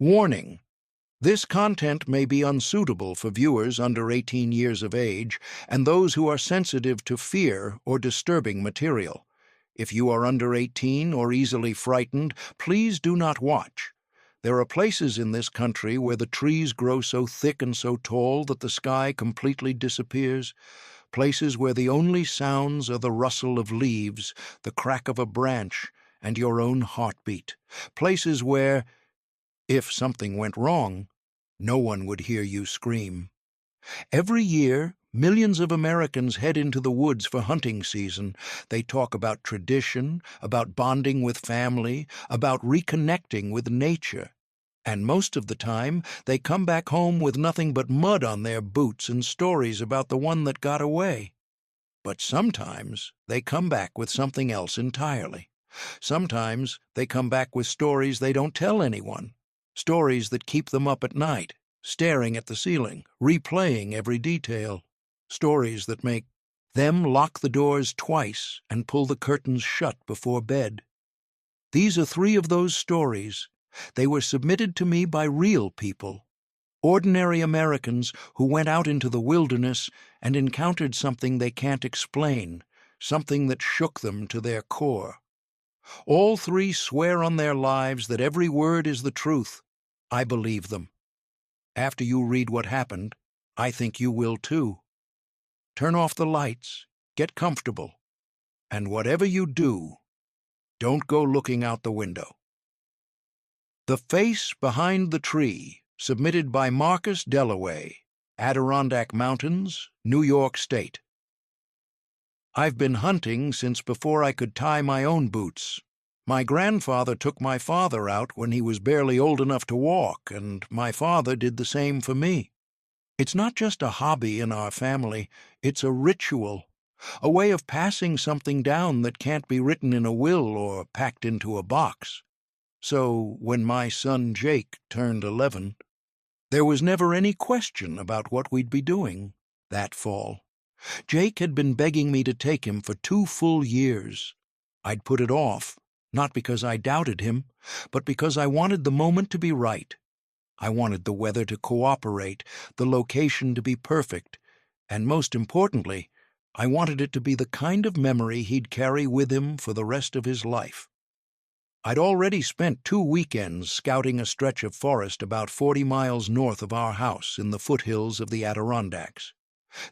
Warning: this content may be unsuitable for viewers under 18 years of age and those who are sensitive to fear or disturbing material. If you are under 18 or easily frightened, please do not watch. There are places in this country where the trees grow so thick and so tall that the sky completely disappears. Places where the only sounds are the rustle of leaves, the crack of a branch, and your own heartbeat. Places where, if something went wrong, no one would hear you scream. Every year, millions of Americans head into the woods for hunting season. They talk about tradition, about bonding with family, about reconnecting with nature. And most of the time, they come back home with nothing but mud on their boots and stories about the one that got away. But sometimes they come back with something else entirely. Sometimes they come back with stories they don't tell anyone. Stories that keep them up at night, staring at the ceiling, replaying every detail. Stories that make them lock the doors twice and pull the curtains shut before bed. These are 3 of those stories. They were submitted to me by real people, ordinary Americans who went out into the wilderness and encountered something they can't explain, something that shook them to their core. All 3 swear on their lives that every word is the truth. I believe them. After you read what happened, I think you will too. Turn off the lights, get comfortable, and whatever you do, don't go looking out the window. The Face Behind the Tree, submitted by Marcus Dellaway, Adirondack Mountains, New York State. I've been hunting since before I could tie my own boots. My grandfather took my father out when he was barely old enough to walk, and my father did the same for me. It's not just a hobby in our family, it's a ritual, a way of passing something down that can't be written in a will or packed into a box. So when my son Jake turned 11, there was never any question about what we'd be doing that fall. Jake had been begging me to take him for 2 full years. I'd put it off, not because I doubted him, but because I wanted the moment to be right. I wanted the weather to cooperate, the location to be perfect, and most importantly, I wanted it to be the kind of memory he'd carry with him for the rest of his life. I'd already spent 2 weekends scouting a stretch of forest about 40 miles north of our house in the foothills of the Adirondacks.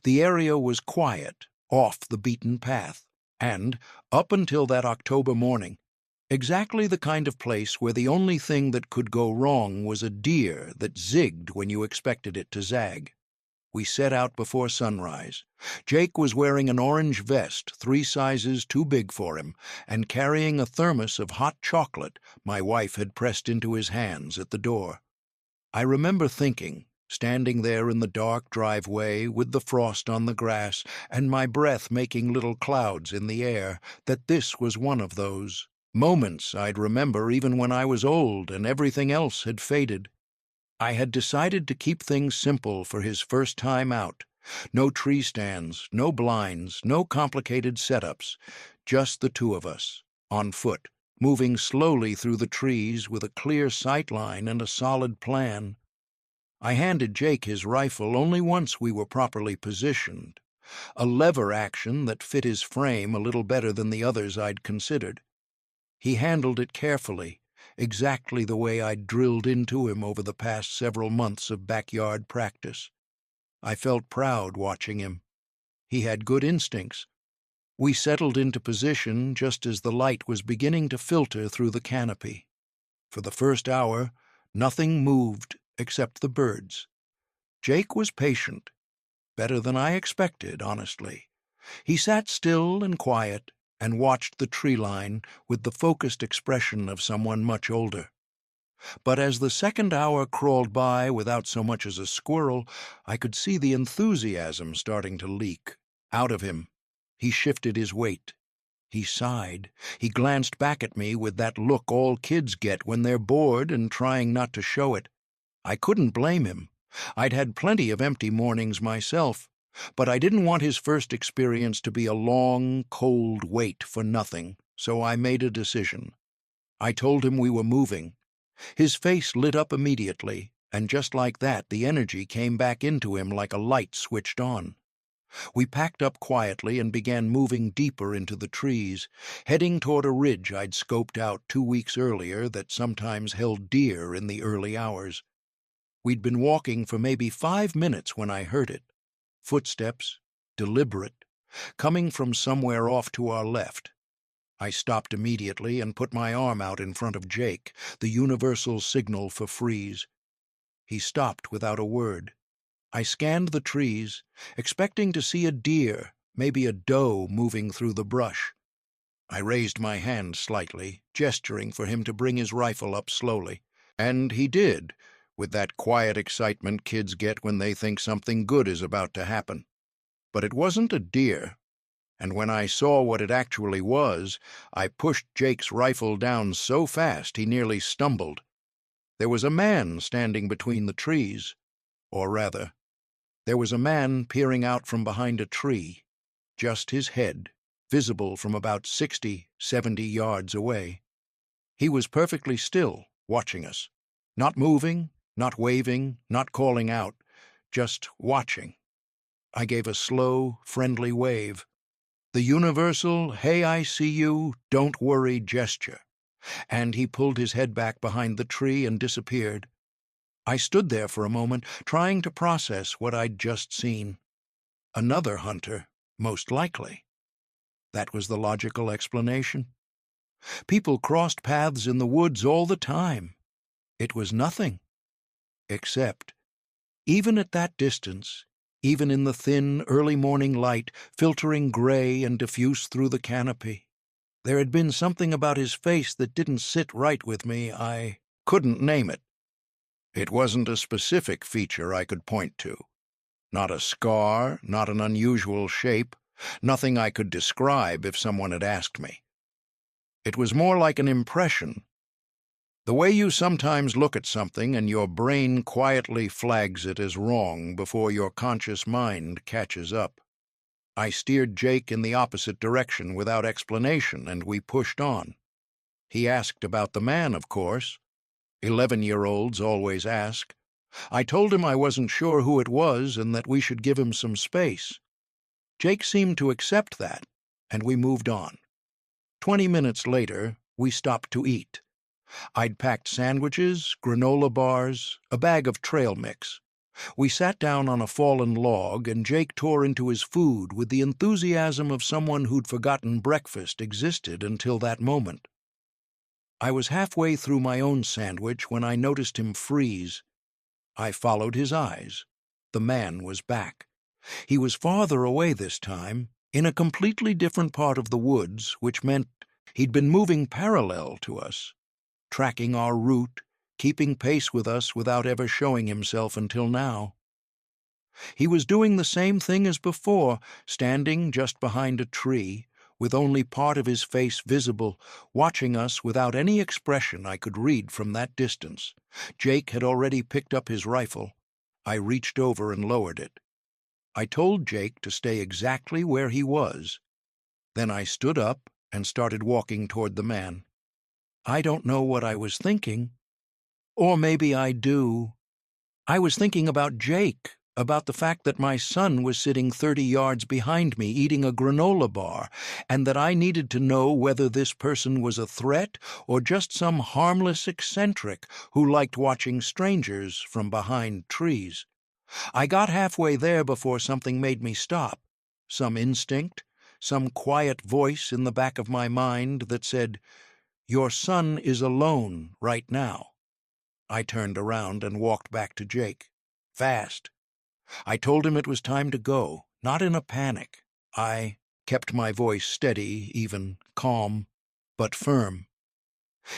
The area was quiet, off the beaten path, and, up until that October morning, exactly the kind of place where the only thing that could go wrong was a deer that zigged when you expected it to zag. We set out before sunrise. Jake was wearing an orange vest 3 sizes too big for him and carrying a thermos of hot chocolate my wife had pressed into his hands at the door. I remember thinking, standing there in the dark driveway with the frost on the grass and my breath making little clouds in the air, that this was one of those moments I'd remember even when I was old and everything else had faded. I had decided to keep things simple for his first time out. No tree stands, no blinds, no complicated setups, just the 2 of us, on foot, moving slowly through the trees with a clear sight line and a solid plan. I handed Jake his rifle only once we were properly positioned, a lever action that fit his frame a little better than the others I'd considered. He handled it carefully, exactly the way I'd drilled into him over the past several months of backyard practice. I felt proud watching him. He had good instincts. We settled into position just as the light was beginning to filter through the canopy. For the first hour, nothing moved except the birds. Jake was patient, better than I expected, honestly. He sat still and quiet and watched the tree line with the focused expression of someone much older. But as the second hour crawled by without so much as a squirrel, I could see the enthusiasm starting to leak out of him. He shifted his weight. He sighed. He glanced back at me with that look all kids get when they're bored and trying not to show it. I couldn't blame him. I'd had plenty of empty mornings myself, but I didn't want his first experience to be a long, cold wait for nothing, so I made a decision. I told him we were moving. His face lit up immediately, and just like that, the energy came back into him like a light switched on. We packed up quietly and began moving deeper into the trees, heading toward a ridge I'd scoped out 2 weeks earlier that sometimes held deer in the early hours. We'd been walking for maybe 5 minutes when I heard it. Footsteps, deliberate, coming from somewhere off to our left. I stopped immediately and put my arm out in front of Jake, the universal signal for freeze. He stopped without a word. I scanned the trees, expecting to see a deer, maybe a doe moving through the brush. I raised my hand slightly, gesturing for him to bring his rifle up slowly. And he did, with that quiet excitement kids get when they think something good is about to happen. But it wasn't a deer, and when I saw what it actually was, I pushed Jake's rifle down so fast he nearly stumbled. There was a man standing between the trees, or rather, there was a man peering out from behind a tree, just his head, visible from about 60, 70 yards away. He was perfectly still, watching us, not moving, not waving, not calling out, just watching. I gave a slow, friendly wave, the universal, "Hey, I see you, don't worry" gesture, and he pulled his head back behind the tree and disappeared. I stood there for a moment, trying to process what I'd just seen. Another hunter, most likely. That was the logical explanation. People crossed paths in the woods all the time. It was nothing. Except, even at that distance, even in the thin, early morning light, filtering gray and diffuse through the canopy, there had been something about his face that didn't sit right with me. I couldn't name it. It wasn't a specific feature I could point to. Not a scar, not an unusual shape, nothing I could describe if someone had asked me. It was more like an impression. The way you sometimes look at something and your brain quietly flags it as wrong before your conscious mind catches up. I steered Jake in the opposite direction without explanation, and we pushed on. He asked about the man, of course. 11-year-olds always ask. I told him I wasn't sure who it was and that we should give him some space. Jake seemed to accept that, and we moved on. 20 minutes later, we stopped to eat. I'd packed sandwiches, granola bars, a bag of trail mix. We sat down on a fallen log, and Jake tore into his food with the enthusiasm of someone who'd forgotten breakfast existed until that moment. I was halfway through my own sandwich when I noticed him freeze. I followed his eyes. The man was back. He was farther away this time, in a completely different part of the woods, which meant he'd been moving parallel to us, tracking our route, keeping pace with us without ever showing himself until now. He was doing the same thing as before, standing just behind a tree, with only part of his face visible, watching us without any expression I could read from that distance. Jake had already picked up his rifle. I reached over and lowered it. I told Jake to stay exactly where he was. Then I stood up and started walking toward the man. I don't know what I was thinking. Or maybe I do. I was thinking about Jake, about the fact that my son was sitting 30 yards behind me eating a granola bar, and that I needed to know whether this person was a threat or just some harmless eccentric who liked watching strangers from behind trees. I got halfway there before something made me stop. Some instinct, some quiet voice in the back of my mind that said, "Your son is alone right now." I turned around and walked back to Jake. Fast. I told him it was time to go, not in a panic. I kept my voice steady, even calm, but firm.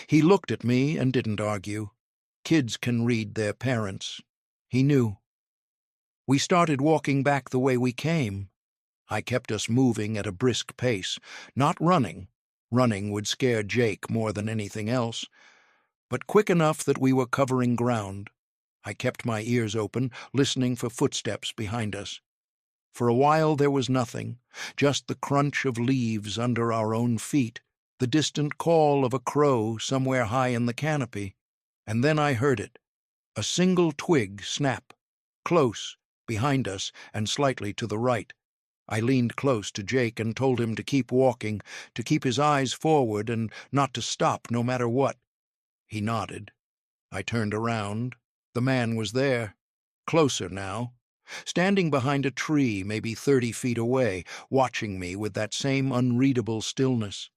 He looked at me and didn't argue. Kids can read their parents. He knew. We started walking back the way we came. I kept us moving at a brisk pace, not running. Running would scare Jake more than anything else, but quick enough that we were covering ground. I kept my ears open, listening for footsteps behind us. For a while there was nothing, just the crunch of leaves under our own feet, the distant call of a crow somewhere high in the canopy, And then I heard it, a single twig snap, close, behind us and slightly to the right. I leaned close to Jake and told him to keep walking, to keep his eyes forward and not to stop no matter what. He nodded. I turned around. The man was there, closer now, standing behind a tree maybe 30 feet away, watching me with that same unreadable stillness.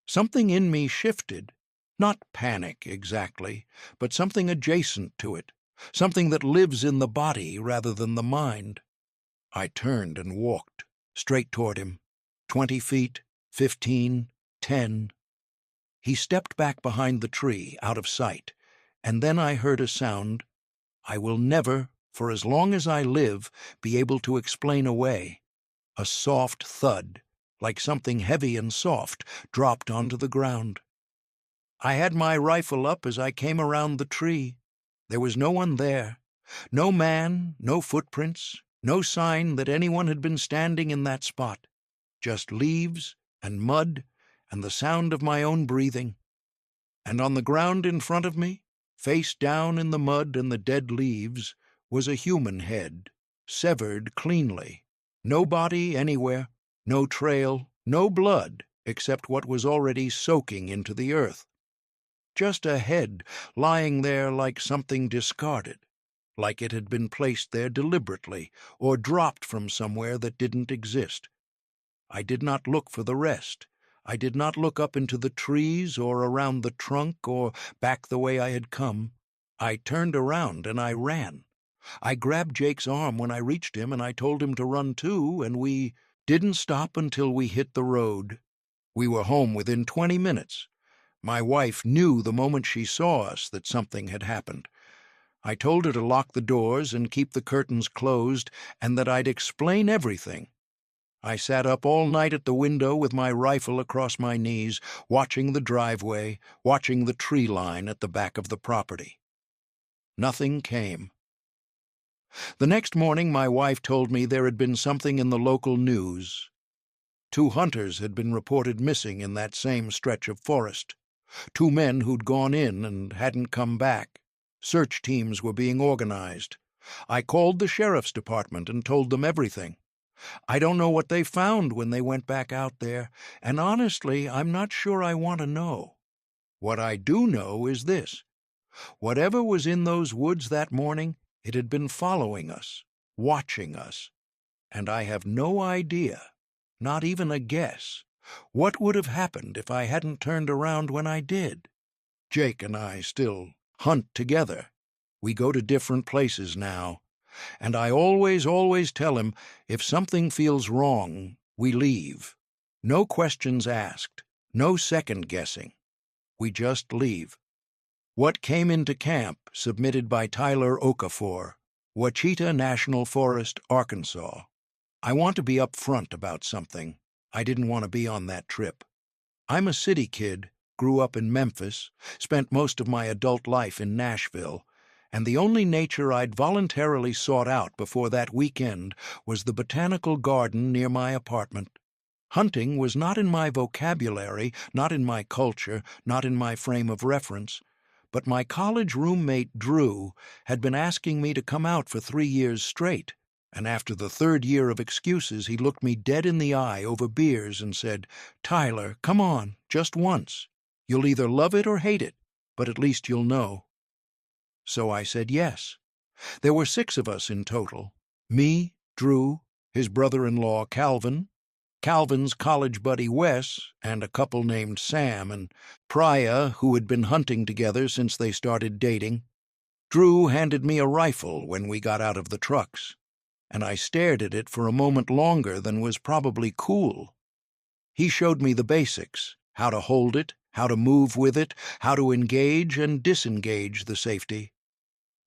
Something in me shifted. Not panic, exactly, but something adjacent to it, something that lives in the body rather than the mind. I turned and walked, straight toward him. 20 feet, 15, 10. He stepped back behind the tree, out of sight, and then I heard a sound I will never, for as long as I live, be able to explain away. A soft thud, like something heavy and soft, dropped onto the ground. I had my rifle up as I came around the tree. There was no one there. No man, no footprints, no sign that anyone had been standing in that spot. Just leaves and mud and the sound of my own breathing. And on the ground in front of me, face down in the mud and the dead leaves, was a human head, severed cleanly. No body anywhere, no trail, no blood, except what was already soaking into the earth. Just a head lying there like something discarded, like it had been placed there deliberately or dropped from somewhere that didn't exist. I did not look for the rest. I did not look up into the trees or around the trunk or back the way I had come. I turned around and I ran. I grabbed Jake's arm when I reached him and I told him to run too, and we didn't stop until we hit the road. We were home within 20 minutes. My wife knew the moment she saw us that something had happened. I told her to lock the doors and keep the curtains closed and that I'd explain everything. I sat up all night at the window with my rifle across my knees, watching the driveway, watching the tree line at the back of the property. Nothing came. The next morning my wife told me there had been something in the local news. 2 hunters had been reported missing in that same stretch of forest. 2 men who'd gone in and hadn't come back. Search teams were being organized. I called the sheriff's department and told them everything. I don't know what they found when they went back out there, and honestly, I'm not sure I want to know. What I do know is this. Whatever was in those woods that morning, it had been following us, watching us, and I have no idea, not even a guess, what would have happened if I hadn't turned around when I did. Jake and I still hunt together. We go to different places now, and I always tell him, if something feels wrong, we leave. No questions asked, no second-guessing. We just leave. What Came into Camp, submitted by Tyler Okafor, Ouachita National Forest, Arkansas. I want to be up front about something. I didn't want to be on that trip. I'm a city kid, grew up in Memphis, spent most of my adult life in Nashville, and the only nature I'd voluntarily sought out before that weekend was the botanical garden near my apartment. Hunting was not in my vocabulary, not in my culture, not in my frame of reference, but my college roommate Drew had been asking me to come out for 3 years straight, and after the 3rd year of excuses he looked me dead in the eye over beers and said, "Tyler, come on, just once. You'll either love it or hate it, but at least you'll know." So I said yes. There were 6 of us in total. Me, Drew, his brother-in-law Calvin, Calvin's college buddy Wes, and a couple named Sam and Priya, who had been hunting together since they started dating. Drew handed me a rifle when we got out of the trucks, and I stared at it for a moment longer than was probably cool. He showed me the basics, how to hold it, how to move with it, how to engage and disengage the safety.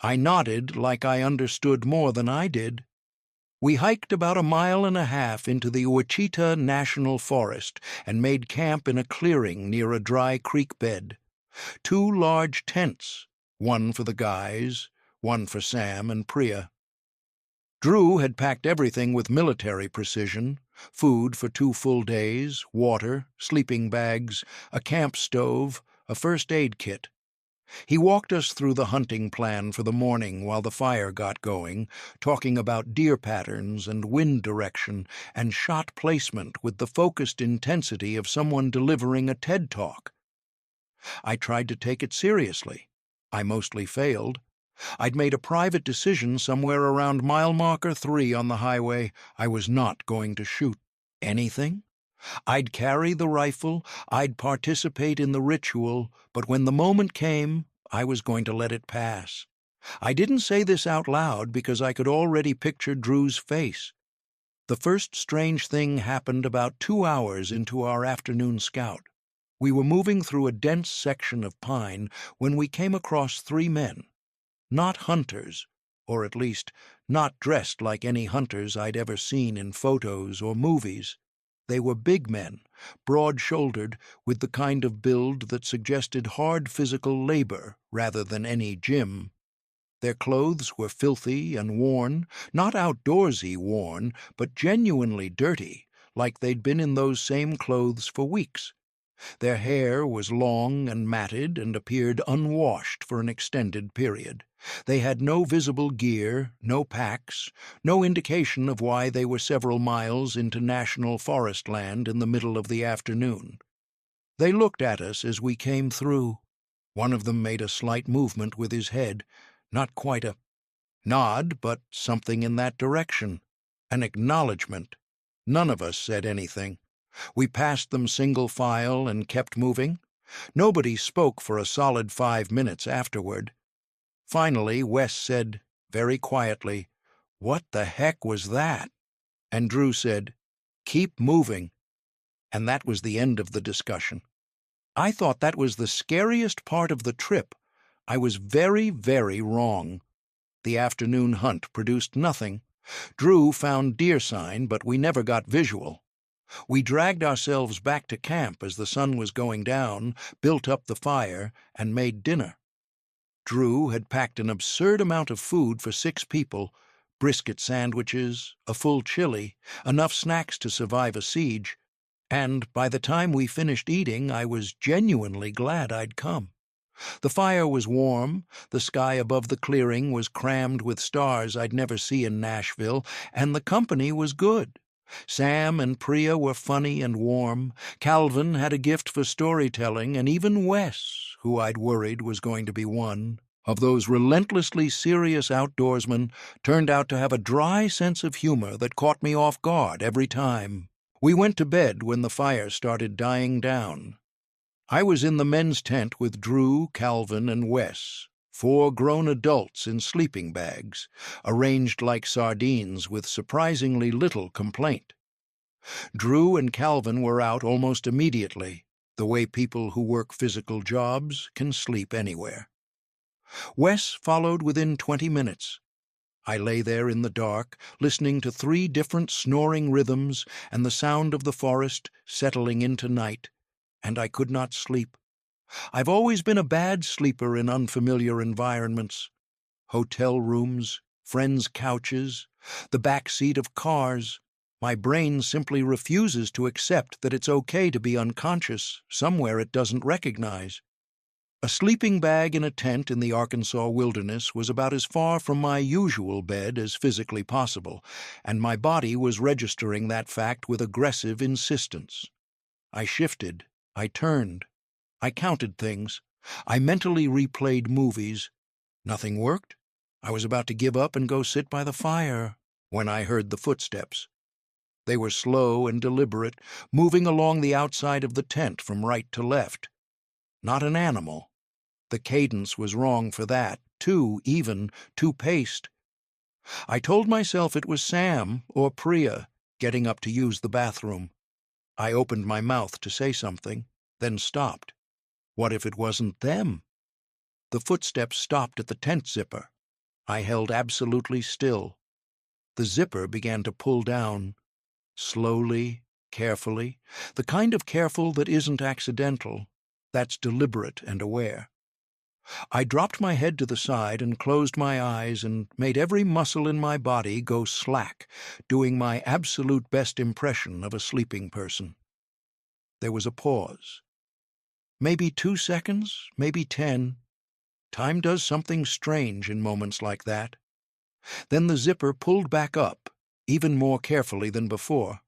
I nodded like I understood more than I did. We hiked about 1.5 miles into the Ouachita National Forest and made camp in a clearing near a dry creek bed. 2 large tents, one for the guys, one for Sam and Priya. Drew had packed everything with military precision: food for 2 full days, water, sleeping bags, a camp stove, a first aid kit. He walked us through the hunting plan for the morning while the fire got going, talking about deer patterns and wind direction and shot placement with the focused intensity of someone delivering a TED Talk. I tried to take it seriously. I mostly failed. I'd made a private decision somewhere around mile marker 3 on the highway. I was not going to shoot anything. I'd carry the rifle, I'd participate in the ritual, but when the moment came, I was going to let it pass. I didn't say this out loud because I could already picture Drew's face. The first strange thing happened about 2 hours into our afternoon scout. We were moving through a dense section of pine when we came across 3 men. Not hunters, or at least not dressed like any hunters I'd ever seen in photos or movies. They were big men, broad-shouldered, with the kind of build that suggested hard physical labor rather than any gym. Their clothes were filthy and worn, not outdoorsy worn, but genuinely dirty, like they'd been in those same clothes for weeks. Their hair was long and matted and appeared unwashed for an extended period. They had no visible gear, no packs, no indication of why they were several miles into national forest land in the middle of the afternoon. They looked at us as we came through. One of them made a slight movement with his head, not quite a nod, but something in that direction. An acknowledgement. None of us said anything. We passed them single file and kept moving. Nobody spoke for a solid 5 minutes afterward. Finally, Wes said, very quietly, "What the heck was that?" And Drew said, "Keep moving." And that was the end of the discussion. I thought that was the scariest part of the trip. I was very, very wrong. The afternoon hunt produced nothing. Drew found deer sign, but we never got visual. We dragged ourselves back to camp as the sun was going down, built up the fire, and made dinner. Drew had packed an absurd amount of food for 6 people, brisket sandwiches, a full chili, enough snacks to survive a siege, and by the time we finished eating, I was genuinely glad I'd come. The fire was warm, the sky above the clearing was crammed with stars I'd never see in Nashville, and the company was good. Sam and Priya were funny and warm, Calvin had a gift for storytelling, and even Wes, who I'd worried was going to be one of those relentlessly serious outdoorsmen, turned out to have a dry sense of humor that caught me off guard every time. We went to bed when the fire started dying down. I was in the men's tent with Drew, Calvin, and Wes, 4 grown adults in sleeping bags, arranged like sardines with surprisingly little complaint. Drew and Calvin were out almost immediately, the way people who work physical jobs can sleep anywhere. Wes followed within 20 minutes. I lay there in the dark, listening to 3 different snoring rhythms and the sound of the forest settling into night, and I could not sleep. I've always been a bad sleeper in unfamiliar environments. Hotel rooms, friends' couches, the back seat of cars. My brain simply refuses to accept that it's okay to be unconscious somewhere it doesn't recognize. A sleeping bag in a tent in the Arkansas wilderness was about as far from my usual bed as physically possible, and my body was registering that fact with aggressive insistence. I shifted, I turned, I counted things, I mentally replayed movies. Nothing worked. I was about to give up and go sit by the fire when I heard the footsteps. They were slow and deliberate, moving along the outside of the tent from right to left. Not an animal. The cadence was wrong for that, too even, too paced. I told myself it was Sam or Priya getting up to use the bathroom. I opened my mouth to say something, then stopped. What if it wasn't them? The footsteps stopped at the tent zipper. I held absolutely still. The zipper began to pull down, slowly, carefully, the kind of careful that isn't accidental, that's deliberate and aware. I dropped my head to the side and closed my eyes and made every muscle in my body go slack, doing my absolute best impression of a sleeping person. There was a pause. Maybe 2 seconds, maybe 10. Time does something strange in moments like that. Then the zipper pulled back up, even more carefully than before.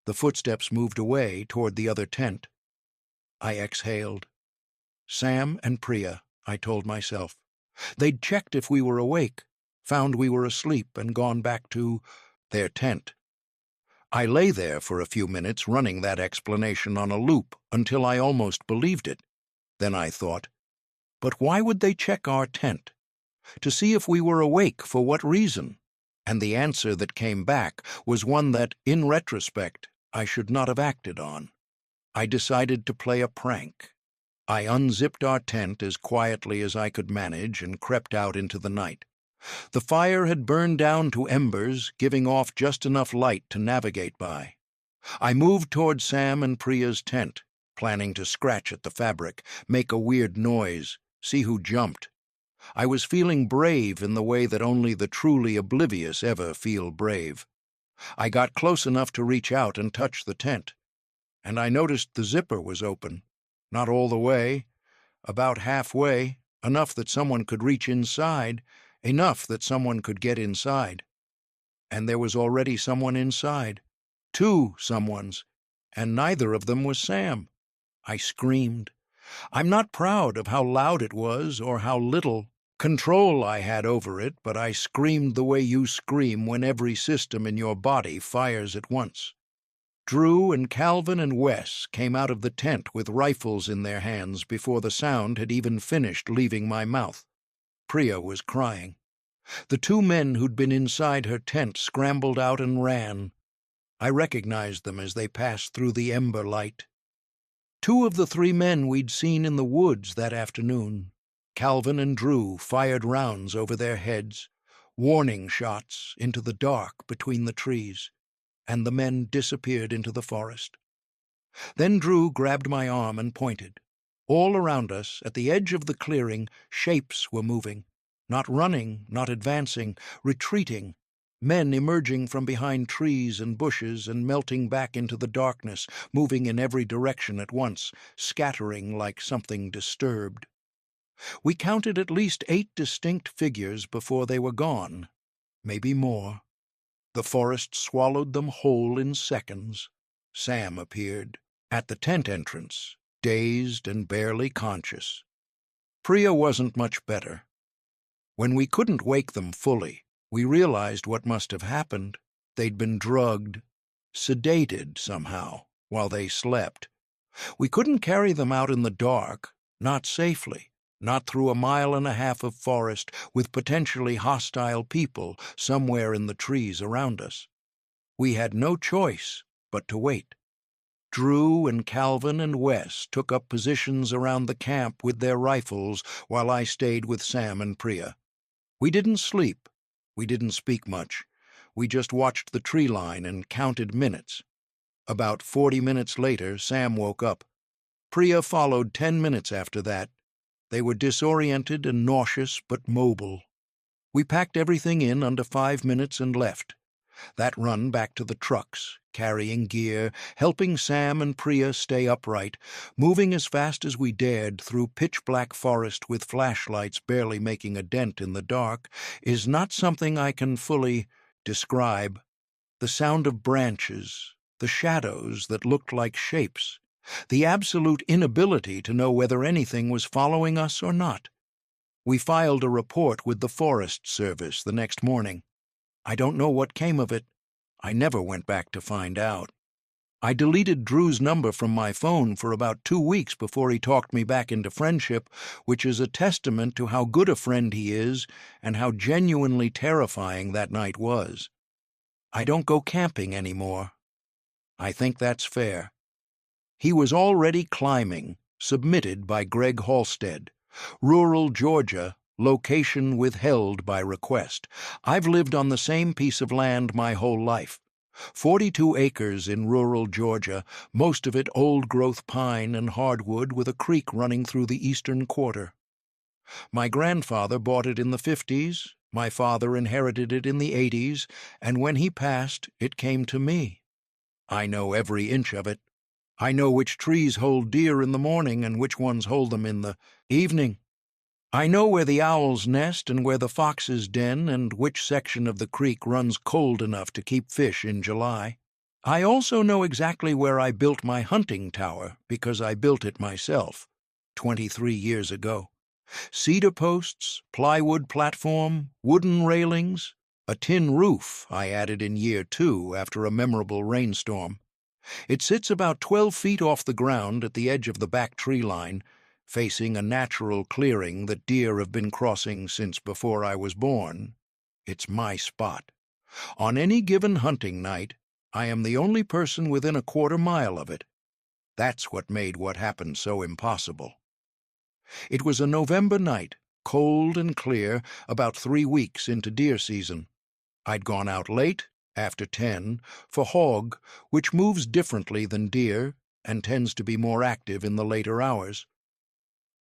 The footsteps moved away toward the other tent. I exhaled. Sam and Priya, I told myself. They'd checked if we were awake, found we were asleep, and gone back to their tent. I lay there for a few minutes running that explanation on a loop until I almost believed it. Then I thought, but why would they check our tent? To see if we were awake, for what reason? And the answer that came back was one that, in retrospect, I should not have acted on. I decided to play a prank. I unzipped our tent as quietly as I could manage and crept out into the night. The fire had burned down to embers, giving off just enough light to navigate by. I moved toward Sam and Priya's tent, planning to scratch at the fabric, make a weird noise, see who jumped. I was feeling brave in the way that only the truly oblivious ever feel brave. I got close enough to reach out and touch the tent, and I noticed the zipper was open. Not all the way, about halfway, enough that someone could reach inside, enough that someone could get inside. And there was already someone inside. 2 someones, and neither of them was Sam. I screamed. I'm not proud of how loud it was or how little control I had over it, but I screamed the way you scream when every system in your body fires at once. Drew and Calvin and Wes came out of the tent with rifles in their hands before the sound had even finished leaving my mouth. Priya was crying. The 2 men who'd been inside her tent scrambled out and ran. I recognized them as they passed through the ember light. 2 of the 3 men we'd seen in the woods that afternoon. Calvin and Drew fired rounds over their heads, warning shots into the dark between the trees, and the men disappeared into the forest. Then Drew grabbed my arm and pointed. All around us, at the edge of the clearing, shapes were moving. Not running, not advancing, retreating. Men emerging from behind trees and bushes and melting back into the darkness, moving in every direction at once, scattering like something disturbed. We counted at least 8 distinct figures before they were gone, maybe more. The forest swallowed them whole in seconds. Sam appeared at the tent entrance, dazed and barely conscious. Priya wasn't much better. When we couldn't wake them fully, we realized what must have happened. They'd been drugged, sedated somehow, while they slept. We couldn't carry them out in the dark, not safely, not through a 1.5 miles of forest with potentially hostile people somewhere in the trees around us. We had no choice but to wait. Drew and Calvin and Wes took up positions around the camp with their rifles while I stayed with Sam and Priya. We didn't sleep. We didn't speak much. We just watched the tree line and counted minutes. About 40 minutes later, Sam woke up. Priya followed 10 minutes after that. They were disoriented and nauseous but mobile. We packed everything in under 5 minutes and left. That run back to the trucks, carrying gear, helping Sam and Priya stay upright, moving as fast as we dared through pitch-black forest with flashlights barely making a dent in the dark, is not something I can fully describe. The sound of branches, the shadows that looked like shapes, the absolute inability to know whether anything was following us or not. We filed a report with the Forest Service the next morning. I don't know what came of it. I never went back to find out. I deleted Drew's number from my phone for about 2 weeks before he talked me back into friendship, which is a testament to how good a friend he is and how genuinely terrifying that night was. I don't go camping anymore. I think that's fair. He was already climbing, submitted by Greg Halstead. Rural Georgia, location withheld by request. I've lived on the same piece of land my whole life. 42 acres in rural Georgia, most of it old-growth pine and hardwood with a creek running through the eastern quarter. My grandfather bought it in the 50s, my father inherited it in the 80s, and when he passed, it came to me. I know every inch of it. I know which trees hold deer in the morning and which ones hold them in the evening. I know where the owls nest and where the foxes den and which section of the creek runs cold enough to keep fish in July. I also know exactly where I built my hunting tower because I built it myself 23 years ago. Cedar posts, plywood platform, wooden railings, a tin roof I added in year 2 after a memorable rainstorm. It sits about 12 feet off the ground at the edge of the back tree line, facing a natural clearing that deer have been crossing since before I was born. It's my spot. On any given hunting night, I am the only person within a quarter-mile of it. That's what made what happened so impossible. It was a November night, cold and clear, about 3 weeks into deer season. I'd gone out late, after 10, for hog, which moves differently than deer and tends to be more active in the later hours.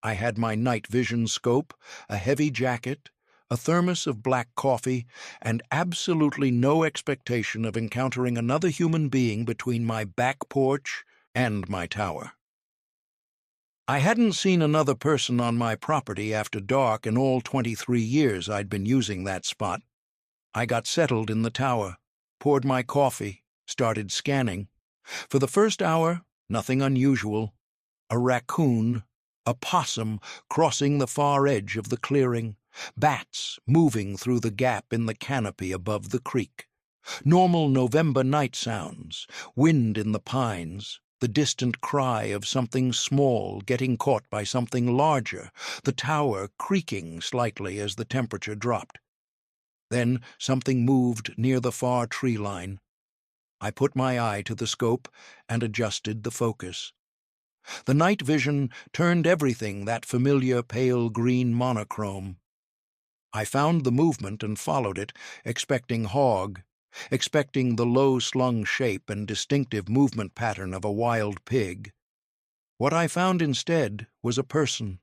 I had my night vision scope, a heavy jacket, a thermos of black coffee, and absolutely no expectation of encountering another human being between my back porch and my tower. I hadn't seen another person on my property after dark in all 23 years I'd been using that spot. I got settled in the tower, poured my coffee, started scanning. For the first hour, nothing unusual. A raccoon, a possum crossing the far edge of the clearing, bats moving through the gap in the canopy above the creek. Normal November night sounds, wind in the pines, the distant cry of something small getting caught by something larger, the tower creaking slightly as the temperature dropped. Then something moved near the far tree line. I put my eye to the scope and adjusted the focus. The night vision turned everything that familiar pale green monochrome. I found the movement and followed it, expecting hog, expecting the low-slung shape and distinctive movement pattern of a wild pig. What I found instead was a person,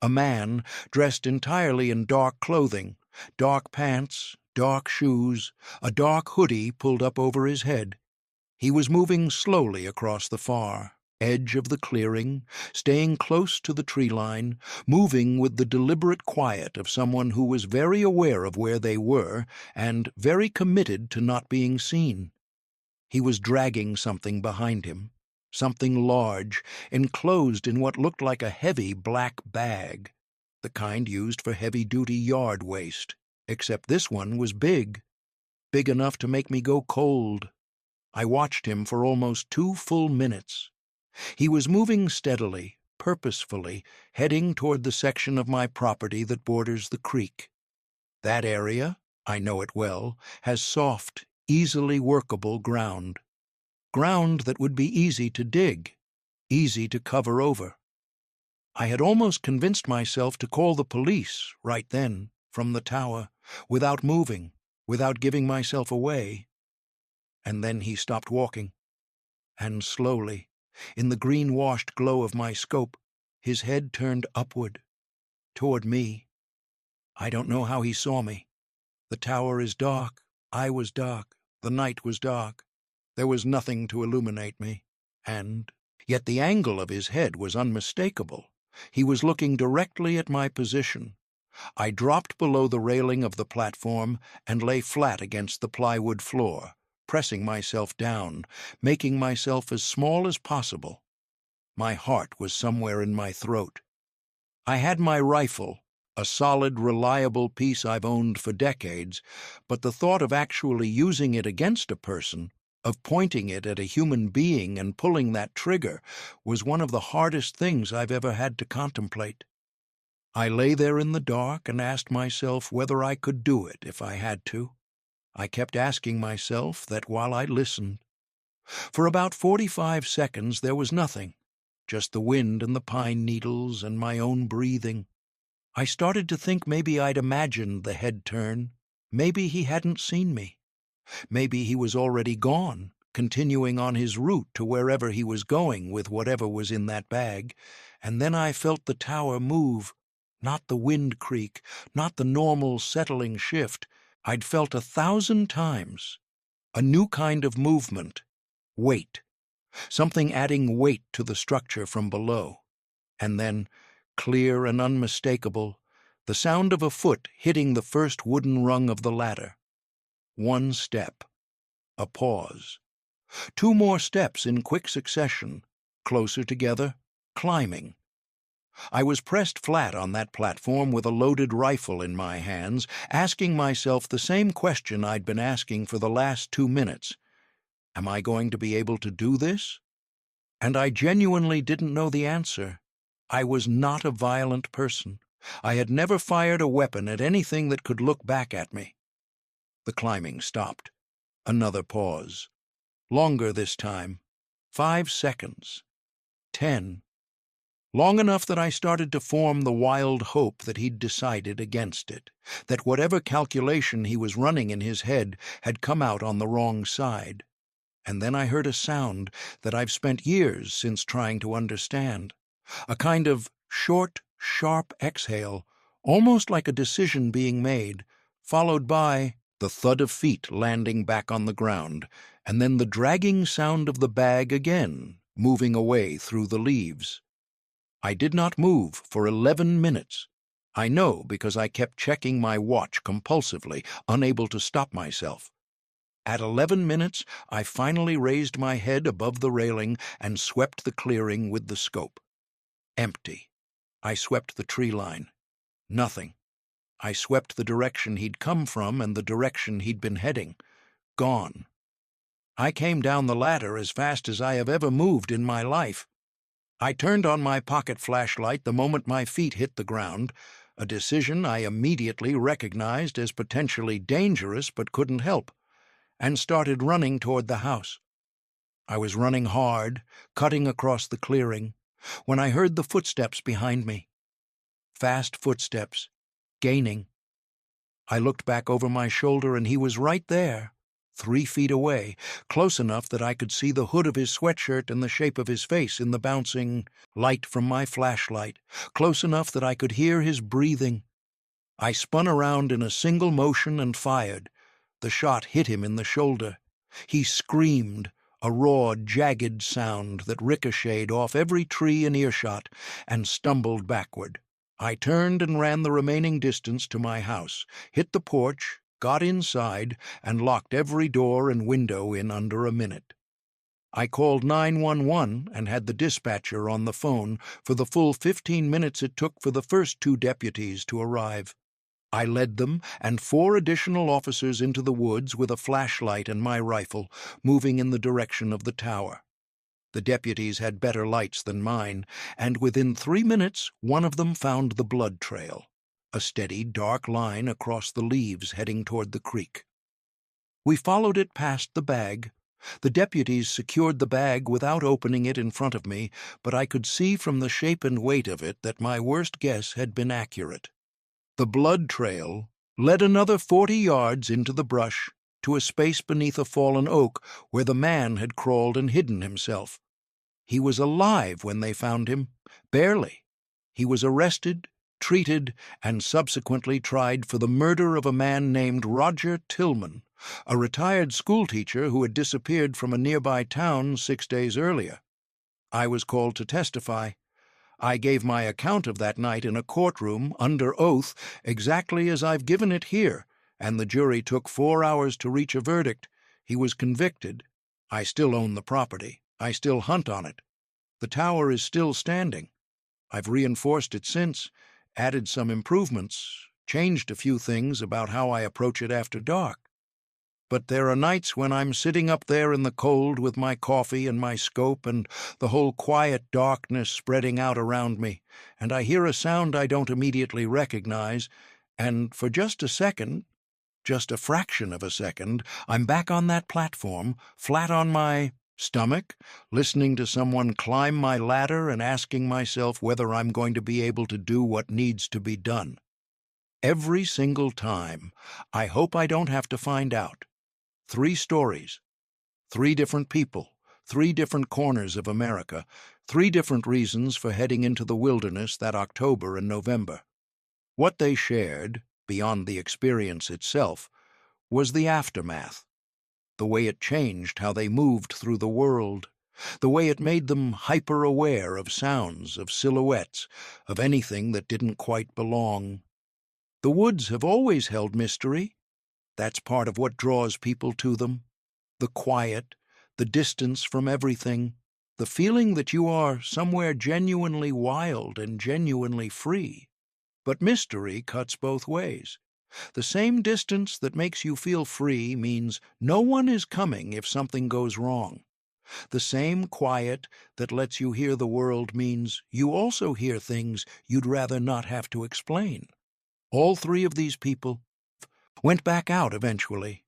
a man dressed entirely in dark clothing, dark pants, dark shoes, a dark hoodie pulled up over his head. He was moving slowly across the far edge of the clearing, staying close to the tree line, moving with the deliberate quiet of someone who was very aware of where they were and very committed to not being seen. He was dragging something behind him, something large, enclosed in what looked like a heavy black bag, the kind used for heavy-duty yard waste, except this one was big enough to make me go cold. I watched him for almost 2 full minutes. He was moving steadily, purposefully, heading toward the section of my property that borders the creek. That area, I know it well, has soft, easily workable ground. Ground that would be easy to dig, easy to cover over. I had almost convinced myself to call the police right then, from the tower, without moving, without giving myself away. And then he stopped walking, and slowly, in the green-washed glow of my scope, his head turned upward, toward me. I don't know how he saw me. The tower is dark, I was dark, the night was dark. There was nothing to illuminate me, and yet the angle of his head was unmistakable. He was looking directly at my position. I dropped below the railing of the platform and lay flat against the plywood floor, pressing myself down, making myself as small as possible. My heart was somewhere in my throat. I had my rifle, a solid, reliable piece I've owned for decades, but the thought of actually using it against a person, of pointing it at a human being and pulling that trigger, was one of the hardest things I've ever had to contemplate. I lay there in the dark and asked myself whether I could do it if I had to. I kept asking myself that while I listened. For about 45 seconds there was nothing, just the wind and the pine needles and my own breathing. I started to think maybe I'd imagined the head turn. Maybe he hadn't seen me. Maybe he was already gone, continuing on his route to wherever he was going with whatever was in that bag. And then I felt the tower move, not the wind creak, not the normal settling shift. I'd felt 1,000 times. A new kind of movement. Weight. Something adding weight to the structure from below. And then, clear and unmistakable, The sound of a foot hitting the first wooden rung of the ladder. One step. A pause. Two more steps in quick succession, closer together, climbing. I was pressed flat on that platform with a loaded rifle in my hands, asking myself the same question I'd been asking for the last 2 minutes. Am I going to be able to do this? And I genuinely didn't know the answer. I was not a violent person. I had never fired a weapon at anything that could look back at me. The climbing stopped. Another pause. Longer this time. 5 seconds. 10. Long enough that I started to form the wild hope that he'd decided against it, that whatever calculation he was running in his head had come out on the wrong side. And then I heard a sound that I've spent years since trying to understand. A kind of short, sharp exhale, almost like a decision being made, followed by the thud of feet landing back on the ground, and then the dragging sound of the bag again, moving away through the leaves. I did not move for 11 minutes. I know because I kept checking my watch compulsively, unable to stop myself. At 11 minutes, I finally raised my head above the railing and swept the clearing with the scope. Empty. I swept the tree line. Nothing. I swept the direction he'd come from and the direction he'd been heading. Gone. I came down the ladder as fast as I have ever moved in my life. I turned on my pocket flashlight the moment my feet hit the ground, a decision I immediately recognized as potentially dangerous but couldn't help, and started running toward the house. I was running hard, cutting across the clearing, when I heard the footsteps behind me. Fast footsteps, gaining. I looked back over my shoulder and he was right there, 3 feet away, close enough that I could see the hood of his sweatshirt and the shape of his face in the bouncing light from my flashlight, close enough that I could hear his breathing. I spun around in a single motion and fired. The shot hit him in the shoulder. He screamed, a raw, jagged sound that ricocheted off every tree in earshot, and stumbled backward. I turned and ran the remaining distance to my house, hit the porch, got inside, and locked every door and window in under a minute. I called 911 and had the dispatcher on the phone for the full 15 minutes it took for the first 2 deputies to arrive. I led them and 4 additional officers into the woods with a flashlight and my rifle, moving in the direction of the tower. The deputies had better lights than mine, and within 3 minutes one of them found the blood trail, a steady, dark line across the leaves heading toward the creek. We followed it past the bag. The deputies secured the bag without opening it in front of me, but I could see from the shape and weight of it that my worst guess had been accurate. The blood trail led another 40 yards into the brush to a space beneath a fallen oak where the man had crawled and hidden himself. He was alive when they found him, barely. He was arrested, treated, and subsequently tried for the murder of a man named Roger Tillman, a retired schoolteacher who had disappeared from a nearby town 6 days earlier. I was called to testify. I gave my account of that night in a courtroom, under oath, exactly as I've given it here, and the jury took 4 hours to reach a verdict. He was convicted. I still own the property. I still hunt on it. The tower is still standing. I've reinforced it since, added some improvements, changed a few things about how I approach it after dark. But there are nights when I'm sitting up there in the cold with my coffee and my scope and the whole quiet darkness spreading out around me, and I hear a sound I don't immediately recognize, and for just a second, just a fraction of a second, I'm back on that platform, flat on my stomach, listening to someone climb my ladder and asking myself whether I'm going to be able to do what needs to be done. Every single time, I hope I don't have to find out. 3 stories, 3 different people, 3 different corners of America, 3 different reasons for heading into the wilderness that October and November. What they shared, beyond the experience itself, was the aftermath, the way it changed how they moved through the world, the way it made them hyper-aware of sounds, of silhouettes, of anything that didn't quite belong. The woods have always held mystery. That's part of what draws people to them. The quiet, the distance from everything, the feeling that you are somewhere genuinely wild and genuinely free. But mystery cuts both ways. The same distance that makes you feel free means no one is coming if something goes wrong. The same quiet that lets you hear the world means you also hear things you'd rather not have to explain. All three of these people went back out eventually.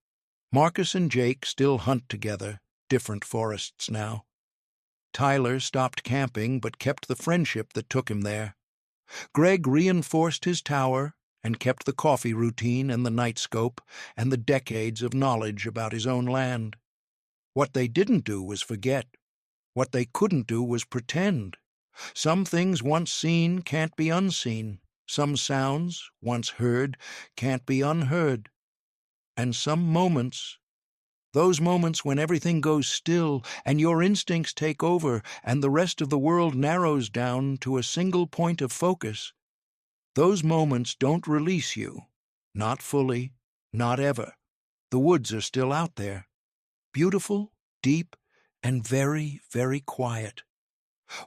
Marcus and Jake still hunt together, different forests now. Tyler stopped camping but kept the friendship that took him there. Greg reinforced his tower and kept the coffee routine and the night scope and the decades of knowledge about his own land. What they didn't do was forget. What they couldn't do was pretend. Some things once seen can't be unseen. Some sounds, once heard, can't be unheard. And some moments, those moments when everything goes still and your instincts take over and the rest of the world narrows down to a single point of focus, those moments don't release you. Not fully, not ever. The woods are still out there. Beautiful, deep, and very, very quiet.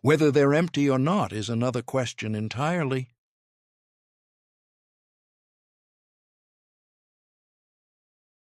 Whether they're empty or not is another question entirely.